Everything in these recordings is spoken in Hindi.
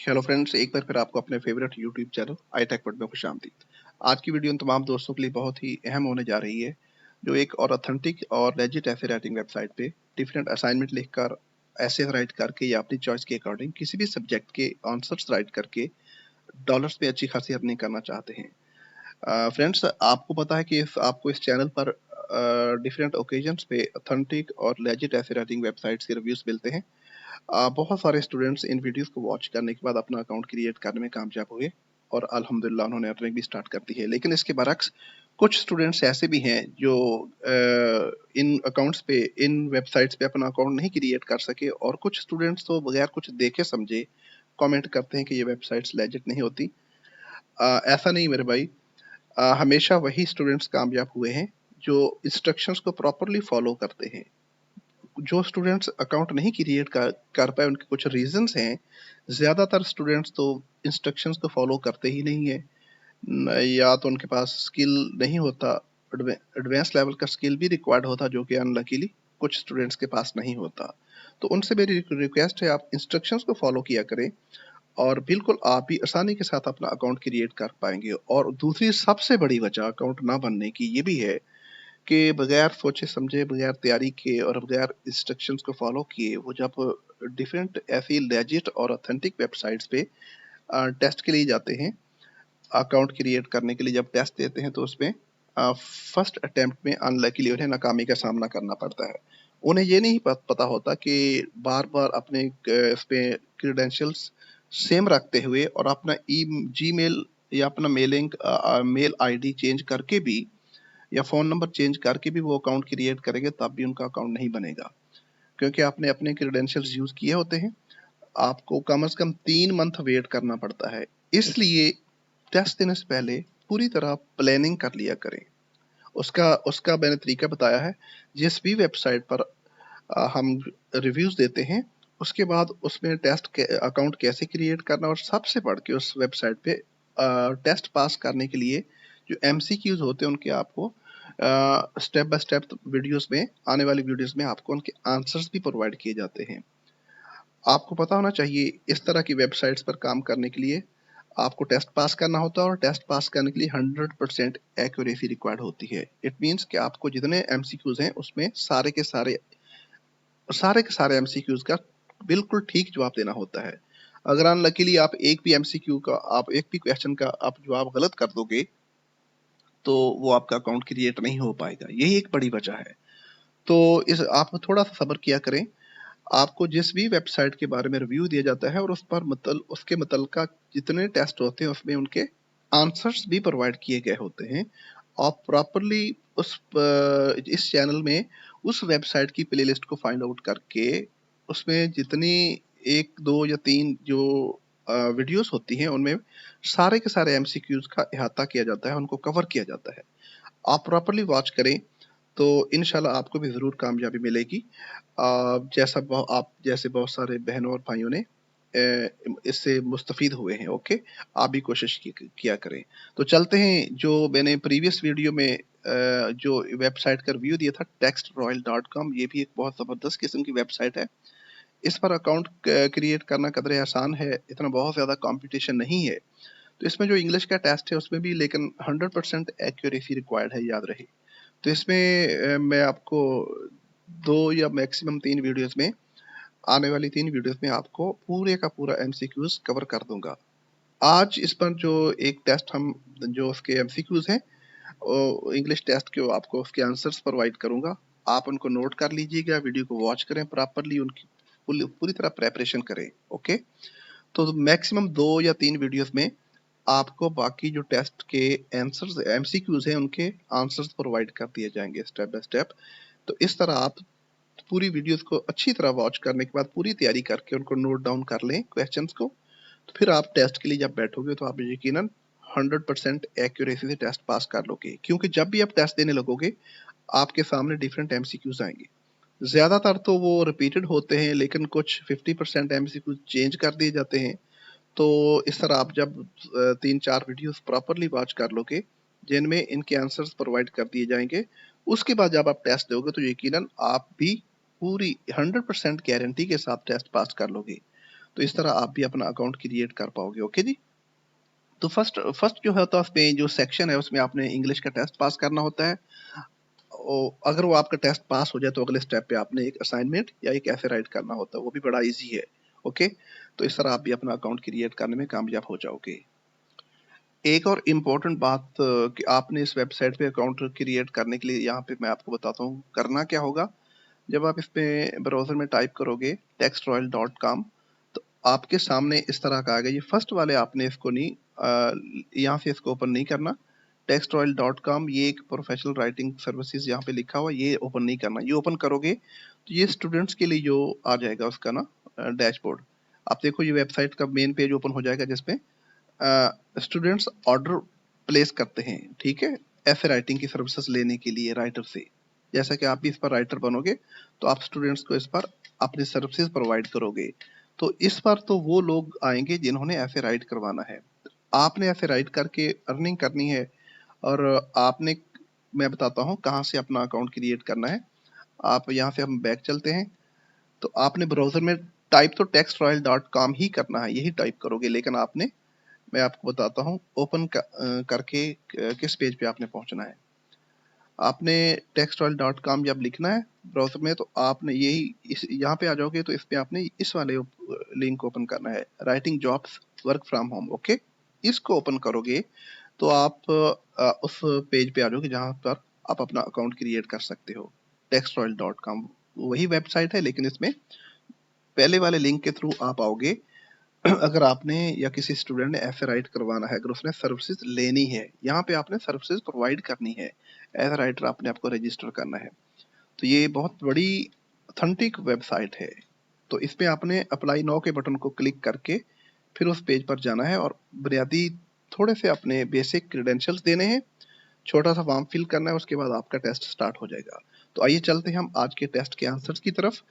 हेलो फ्रेंड्स, एक बार फिर आपको अपने favourite YouTube channel I tech world में खुशामदीद। आज की वीडियो उन तमाम दोस्तों के लिए बहुत ही अहम होने जा रही है, जो एक और ऑथेंटिक और लेजिट ऐसे राइटिंग वेबसाइट पे डिफरेंट असाइनमेंट लिखकर, ऐसे राइट करके या अपनी चॉइस के अकॉर्डिंग किसी भी सब्जेक्ट के आंसर्स राइट करके डॉलर्स में अच्छी खासी अर्निंग करना चाहते हैं। फ्रेंड्स, आपको पता है कि आपको इस चैनल पर डिफरेंट ओकेजन्स पे ऑथेंटिक और लेजिट ऐसे राइटिंग वेबसाइट्स के रिव्यूज मिलते हैं। बहुत सारे स्टूडेंट्स इन वीडियोस को वॉच करने के बाद अपना अकाउंट क्रिएट करने में कामयाब हुए और अल्हम्दुलिल्लाह उन्होंने अर्निंग भी स्टार्ट कर दी है। लेकिन इसके बरक्स कुछ स्टूडेंट्स ऐसे भी हैं जो इन अकाउंट्स पे, इन वेबसाइट्स पे अपना अकाउंट नहीं क्रिएट कर सके, और कुछ स्टूडेंट्स तो बगैर कुछ देखे समझे कमेंट करते हैं कि ये वेबसाइट्स लेजिट नहीं होती। ऐसा नहीं मेरे भाई, हमेशा वही स्टूडेंट्स कामयाब हुए हैं जो इंस्ट्रक्शंस को प्रॉपरली फॉलो करते हैं। जो स्टूडेंट्स अकाउंट नहीं क्रिएट कर पाए, उनके कुछ रीजंस हैं। ज्यादातर स्टूडेंट्स तो इंस्ट्रक्शंस को फॉलो करते ही नहीं है, या तो उनके पास स्किल नहीं होता, एडवांस लेवल का स्किल भी रिक्वायर्ड होता जो कि अनलकीली कुछ स्टूडेंट्स के पास नहीं होता। तो उनसे मेरी रिक्वेस्ट है, आप इंस्ट्रक्शंस को फॉलो किया करें और बिल्कुल आप भी आसानी के साथ अपना अकाउंट क्रिएट कर पाएंगे। और दूसरी सबसे बड़ी वजह अकाउंट ना बनने की ये भी है कि बगैर सोचे समझे, बगैर तैयारी के और बगैर इंस्ट्रक्शंस को फॉलो किए वो जब डिफरेंट ऐसी लेजिट और ऑथेंटिक वेबसाइट्स पे टेस्ट के लिए जाते हैं, अकाउंट क्रिएट करने के लिए जब टेस्ट देते हैं, तो उसमें फर्स्ट अटेम्प्ट में अनलकीली उन्हें नाकामी का सामना करना पड़ता है। उन्हें ये नहीं पता होता कि बार बार अपने इस पे क्रीडेंशियल्स सेम रखते हुए और अपना जीमेल या अपना मेल आईडी चेंज करके भी या फ़ोन नंबर चेंज करके भी वो अकाउंट क्रिएट करेंगे, तब भी उनका अकाउंट नहीं बनेगा, क्योंकि आपने अपने क्रेडेंशियल्स यूज़ किए होते हैं। आपको कम से कम 3 मंथ वेट करना पड़ता है। इसलिए टेस्ट देने से पहले पूरी तरह प्लानिंग कर लिया करें। उसका उसका मैंने तरीका बताया है। जिस भी वेबसाइट पर हम रिव्यूज़ देते हैं, उसके बाद उसमें अकाउंट कैसे क्रिएट करना, और सबसे बढ़ के उस वेबसाइट पे टेस्ट पास करने के लिए जो एमसीक्यूज होते हैं, उनके आपको स्टेप बाय स्टेप वीडियोस में, आने वाली वीडियोस में आपको उनके आंसर्स भी प्रोवाइड किए जाते हैं। आपको पता होना चाहिए, इस तरह की वेबसाइट्स पर काम करने के लिए आपको टेस्ट पास करना होता है, और टेस्ट पास करने के लिए 100% एक्यूरेसी रिक्वायर्ड होती है। इट मीन्स कि आपको जितने एमसीक्यूज हैं उसमें सारे के सारे एमसीक्यूज का बिल्कुल ठीक जवाब देना होता है। अगर अनलकीली आप एक भी क्वेश्चन का आप जवाब गलत कर दोगे, तो वो आपका अकाउंट क्रिएट नहीं हो पाएगा। यही एक बड़ी वजह है। तो इस आप थोड़ा सा सब्र किया करें। आपको जिस भी वेबसाइट के बारे में रिव्यू दिया जाता है और उस पर उसके मुतलका जितने टेस्ट होते हैं, उसमें उनके आंसर्स भी प्रोवाइड किए गए होते हैं। आप प्रॉपरली इस चैनल में उस वेबसाइट की प्लेलिस्ट को फाइंड आउट करके उसमें जितनी 1, 2 या 3 जो वीडियोस होती हैं, उनमें सारे के सारे एमसीक्यूज का इहाता किया जाता है, उनको कवर किया जाता है। आप प्रॉपरली वॉच करें तो इंशाल्लाह आपको भी ज़रूर कामयाबी मिलेगी। आप जैसे बहुत सारे बहनों और भाइयों ने इससे मुस्तफ़ीद हुए हैं। ओके, आप भी कोशिश किया करें। तो चलते हैं, जो मैंने प्रीवियस वीडियो में जो वेबसाइट का रिव्यू दिया था, textroyal.com, ये भी एक बहुत ज़बरदस्त किस्म की वेबसाइट है। इस पर अकाउंट क्रिएट करना कदरे आसान है, इतना बहुत ज़्यादा कंपटीशन नहीं है। तो इसमें जो इंग्लिश का टेस्ट है उसमें भी लेकिन 100% एक्यूरेसी रिक्वायर्ड है, याद रहे। तो इसमें मैं आपको 2 या मैक्सिमम 3 वीडियोस में, आने वाली 3 वीडियोस में आपको पूरे का पूरा एमसीक्यूज कवर कर दूंगा। आज इस पर जो एक टेस्ट हम, जो उसके एमसीक्यूज हैं, इंग्लिश टेस्ट के, आपको उसके आंसर्स प्रोवाइड करूंगा। आप उनको नोट कर लीजिएगा, वीडियो को वॉच करें प्रॉपरली, उनकी पूरी तरह प्रेपरेशन करें। ओके, तो मैक्सिमम 2 या 3 वीडियोस में आपको बाकी जो टेस्ट के आंसर्स, एमसीक्यूज हैं, उनके आंसर्स प्रोवाइड कर दिए जाएंगे स्टेप बाय स्टेप। तो इस तरह आप पूरी वीडियोस को अच्छी तरह वॉच करने के बाद पूरी तैयारी करके उनको नोट डाउन कर लें क्वेश्चंस को, तो फिर आप टेस्ट के लिए जब बैठोगे तो आप यकीनन 100% एक्यूरेसी से टेस्ट पास कर लोगे। क्योंकि जब भी आप टेस्ट देने लगोगे, आपके सामने डिफरेंट एमसीक्यूज आएंगे। ज्यादातर तो वो रिपीटेड होते हैं, लेकिन कुछ 50% एमसीक्यूज चेंज कर दिए जाते हैं। तो इस तरह आप जब 3-4 वीडियोस प्रॉपरली वॉच कर लोगे, जिनमें इनके आंसर्स प्रोवाइड कर दिए जाएंगे, उसके बाद जब आप टेस्ट दोगे तो यकीनन आप भी पूरी 100% गारंटी के साथ टेस्ट पास कर लोगे। तो इस तरह आप भी अपना अकाउंट क्रिएट कर पाओगे। ओके जी। तो फर्स्ट जो होता है उसमें जो सेक्शन है उसमें आपने इंग्लिश का टेस्ट पास करना होता है। अगर वो आपका टेस्ट पास हो जाए तो अगले स्टेप पे आपने एक असाइनमेंट या एक ऐसे राइट करना होता है, वो भी बड़ा इजी है। ओके, तो इस तरह आप भी अपना अकाउंट क्रिएट करने में कामयाब हो जाओगे। एक और इम्पोर्टेंट बात कि आपने इस वेबसाइट पे अकाउंट क्रिएट करने के लिए यहाँ पे मैं आपको बताता हूँ करना क्या होगा। जब आप इस पे ब्राउजर में टाइप करोगे textroyal.com तो आपके सामने इस तरह का आएगा। ये फर्स्ट वाले आपने इसको नहीं यहाँ से इसको ओपन नहीं करना। textroyal.com ये एक प्रोफेशनल राइटिंग सर्विसेज यहाँ पे लिखा हुआ, ये ओपन नहीं करना। ये ओपन करोगे तो ये स्टूडेंट्स के लिए जो आ जाएगा उसका ना डैशबोर्ड। आप देखो ये वेबसाइट का मेन पेज ओपन हो जाएगा जिसपे स्टूडेंट्स ऑर्डर प्लेस करते हैं, ठीक है, ऐसे राइटिंग की सर्विसेज लेने के लिए राइटर से। जैसा कि आप भी इस पर राइटर बनोगे तो आप स्टूडेंट्स को इस पर अपनी सर्विसेज प्रोवाइड करोगे। तो इस पर तो वो लोग आएंगे जिन्होंने ऐसे राइट करवाना है। आपने ऐसे राइट करके अर्निंग करनी है। और आपने, मैं बताता हूँ कहाँ से अपना अकाउंट क्रिएट करना है। आप यहाँ से हम बैक चलते हैं तो आपने ब्राउजर में टाइप तो textroyal.com ही करना है, यही टाइप करोगे। लेकिन आपने, मैं आपको बताता हूँ ओपन करके किस पेज पे आपने पहुंचना है। आपने textroyal.com जब लिखना है ब्राउजर में तो आपने यही यहाँ पे आ जाओगे तो इस पे आपने इस वाले लिंक ओपन करना है, writing jobs work from home. Okay, इसको ओपन करोगे तो आप उस पेज पे आ जाओगे जहाँ पर आप अपना अकाउंट क्रिएट कर सकते हो। textroyal.com वही वेबसाइट है लेकिन इसमें पहले वाले लिंक के थ्रू आप आओगे। अगर आपने या किसी स्टूडेंट ने ऐसे राइट करवाना है, अगर उसने सर्विसेज लेनी है, यहाँ पे आपने सर्विसेज प्रोवाइड करनी है, एज राइटर आपने आपको रजिस्टर करना है। तो ये बहुत बड़ी ऑथेंटिक वेबसाइट है। तो इस पे आपने अप्लाई नाउ के बटन को क्लिक करके फिर उस पेज पर जाना है और बुनियादी थोड़े से अपने बेसिक क्रेडेंशियल्स देने हैं, छोटा सा फॉर्म फिल करना है, उसके बाद आपका टेस्ट स्टार्ट हो जाएगा। तो आइए चलते हैं हम आज के टेस्ट के आंसर्स की तरफ।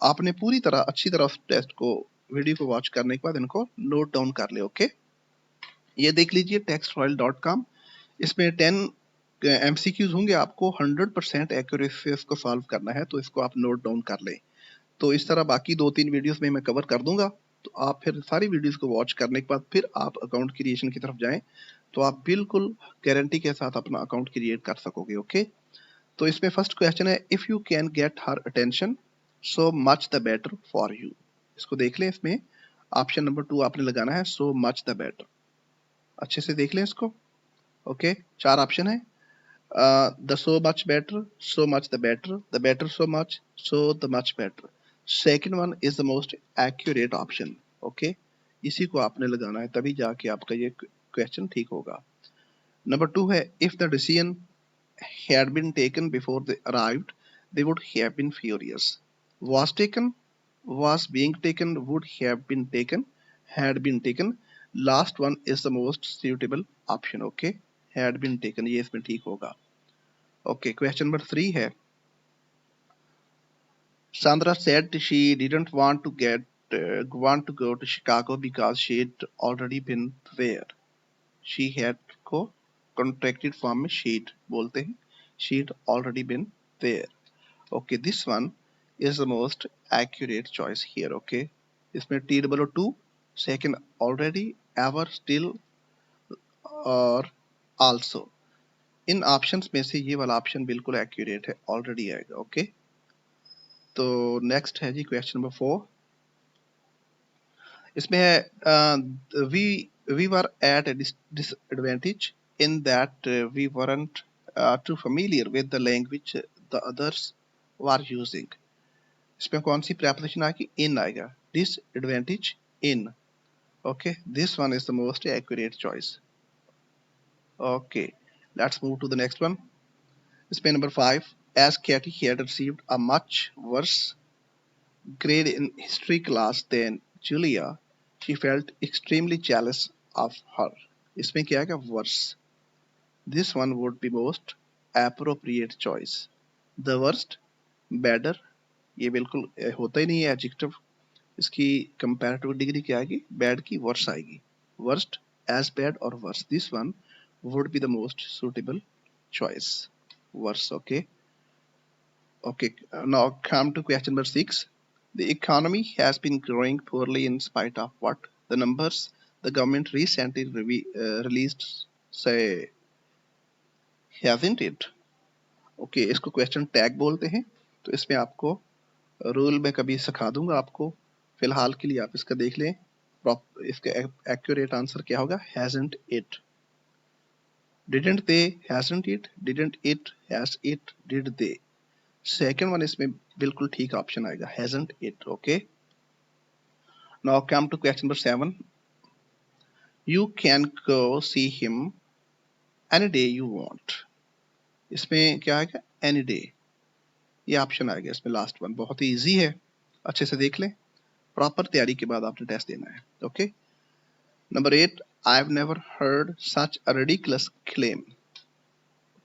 आपने पूरी तरह अच्छी तरह उस टेस्ट को, वीडियो को वॉच करने के बाद इनको नोट डाउन कर ले। ओके, ये देख लीजिए textroyal.com, इसमें 10 MCQs होंगे, आपको 100% एक्यूरेसी से इसको सॉल्व करना है, तो इसको आप नोट डाउन कर लें। तो इस तरह बाकी 2-3 वीडियोस में मैं कवर कर दूंगा, तो आप फिर सारी वीडियोस को वॉच करने के बाद फिर आप अकाउंट क्रिएशन की तरफ जाएं, तो आप बिल्कुल गारंटी के साथ अपना अकाउंट क्रिएट कर सकोगे। ओके, तो इसमें फर्स्ट क्वेश्चन है, if you can get her attention so much the better for you. इसको देख लें, इसमें ऑप्शन नंबर 2 आपने लगाना है, सो मच द बेटर। अच्छे से देख लें इसको। ओके, 4 ऑप्शन है, the so much better, so much the better so much, so the much better. Second one is the most accurate option. Okay, इसी को आपने लगाना है, तभी जाके आपका ये क्वेश्चन ठीक होगा। नंबर 2 है, if the decision had been taken before they arrived, they would have been furious. Was taken, was being taken, would have been taken, had been taken. Last one is the most suitable option. Okay, had been taken, ये इसमें ठीक होगा। Okay, question number 3 है, Sandra said she didn't want to go to Chicago because she'd already been there. She had को contracted form में she'd बोलते हैं, she'd already been there. Okay, this one is the most accurate choice here. Okay, इसमें T2, second already, ever, still और also, इन ऑप्शंस में से ये वाला ऑप्शन बिल्कुल एक्यूरेट है, ऑलरेडी आएगा। ओके, तो नेक्स्ट है जी क्वेश्चन नंबर 4। इसमें है, we are at a disadvantage in that we weren't too familiar with the language the others were using. इसमें कौन सी preposition आएगी? in आएगा, disadvantage in। okay, this one is the most accurate choice. okay, let's move to the next one. इसमें number 5, as Katie had received a much worse grade in history class than Julia, she felt extremely jealous of her. इसमें क्या आएगा? worse. This one would be most appropriate choice. The worst, better, ये बिल्कुल होता ही नहीं है एडजेक्टिव, इसकी कंपैरेटिव डिग्री क्या आएगी? बैड की वर्स आएगी। वर्स्ट, एज बैड और worse. This one would be the most suitable choice, worse. Okay okay, now come to question number 6। The economy has been growing poorly in spite of what the numbers the government recently released say, hasn't it? Okay इसको क्वेश्चन टैग बोलते हैं। तो इसमें आपको रूल में कभी सिखा दूंगा आपको, फिलहाल के लिए आप इसका देख लें। इसका एक्यूरेट आंसर क्या होगा? Hasn't it, didn't they, hasn't it, didn't it, has it, did they. Second one इसमें बिल्कुल ठीक ऑप्शन आएगा, हैजंट इट। Okay, now come to question number 7। You can go see him any day you want. इसमें क्या आएगा? एनी डे, ये ऑप्शन आएगा इसमें लास्ट वन। बहुत ही इजी है, अच्छे से देख लें, प्रॉपर तैयारी के बाद आपने टेस्ट देना है। Okay, number 8, I have never heard such a ridiculous claim.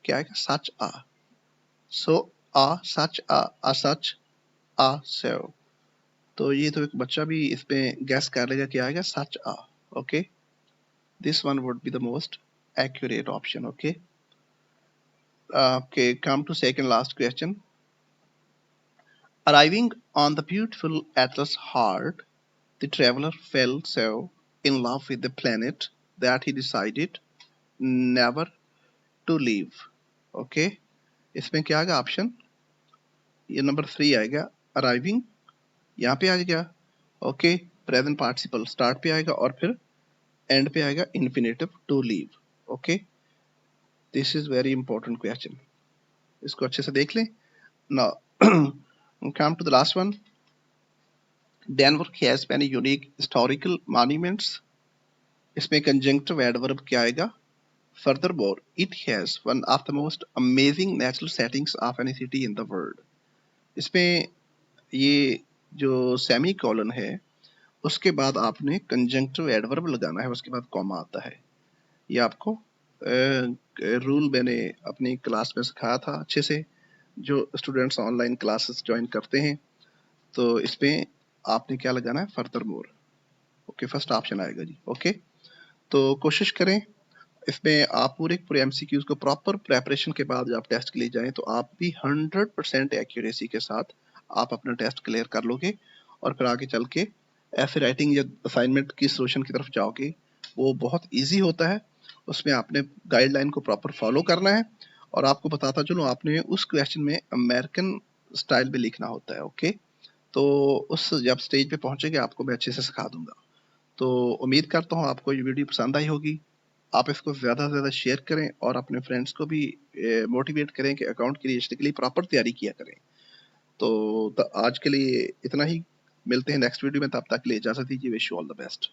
क्या आएगा? सच आ, सो आ, सच आ सच आ सो। तो ये तो एक बच्चा भी इस पे गैस कर लेगा क्या आएगा? सच आ। Okay, this one would be the most accurate option. Okay, okay, come to second last question. Arriving on the beautiful Atlas heart, the traveler fell so in love with the planet that he decided never to leave. Okay, इसमें क्या आएगा ऑप्शन? ये नंबर 3 आएगा, अराइविंग यहाँ पे आ गया। ओके, प्रेजेंट पार्टिसिपल स्टार्ट पे आएगा और फिर एंड पे आएगा infinitive to leave. Okay, this is very important question, इसको अच्छे से देख लें। Now come to the last one. Denver has many unique historical monuments. इसमें कंजंक्टिव एडवर्ब क्या आएगा? Furthermore, it has one of the most amazing natural settings of any city in the world. इसमें ये जो सेमी कॉलन है उसके बाद आपने कंजंक्टिव एडवर्ब लगाना है, उसके बाद कॉमा आता है। ये आपको रूल मैंने अपनी क्लास में सिखाया था अच्छे से, जो स्टूडेंट्स ऑनलाइन क्लासेस ज्वाइन करते हैं। तो इसमें आपने क्या लगाना है? Further more. Okay, first option आएगा जी। ओके, तो कोशिश करें इसमें आप पूरे एमसीक्यूज को प्रॉपर प्रेपरेशन के बाद जब आप टेस्ट के लिए जाएं तो आप भी 100% एक्यूरेसी के साथ आप अपना टेस्ट क्लियर कर लोगे और फिर आगे चल के ऐसे राइटिंग या असाइनमेंट की सोल्यूशन की तरफ जाओगे। वो बहुत इजी होता है, उसमें आपने गाइडलाइन को प्रॉपर फॉलो करना है। और आपको बताता चलूँ, आपने उस क्वेश्चन में अमेरिकन स्टाइल में लिखना होता है। ओके, तो उस जब स्टेज पे पहुंचेंगे आपको मैं अच्छे से सिखा दूंगा। तो उम्मीद करता हूँ आपको ये वीडियो पसंद आई होगी। आप इसको ज़्यादा से ज़्यादा शेयर करें और अपने फ्रेंड्स को भी मोटिवेट करें कि अकाउंट क्रिएशन के लिए प्रॉपर तैयारी किया करें। तो आज के लिए इतना ही, मिलते हैं नेक्स्ट वीडियो में, तब तक के लिए इजाज़त दीजिए। Wish you all the best.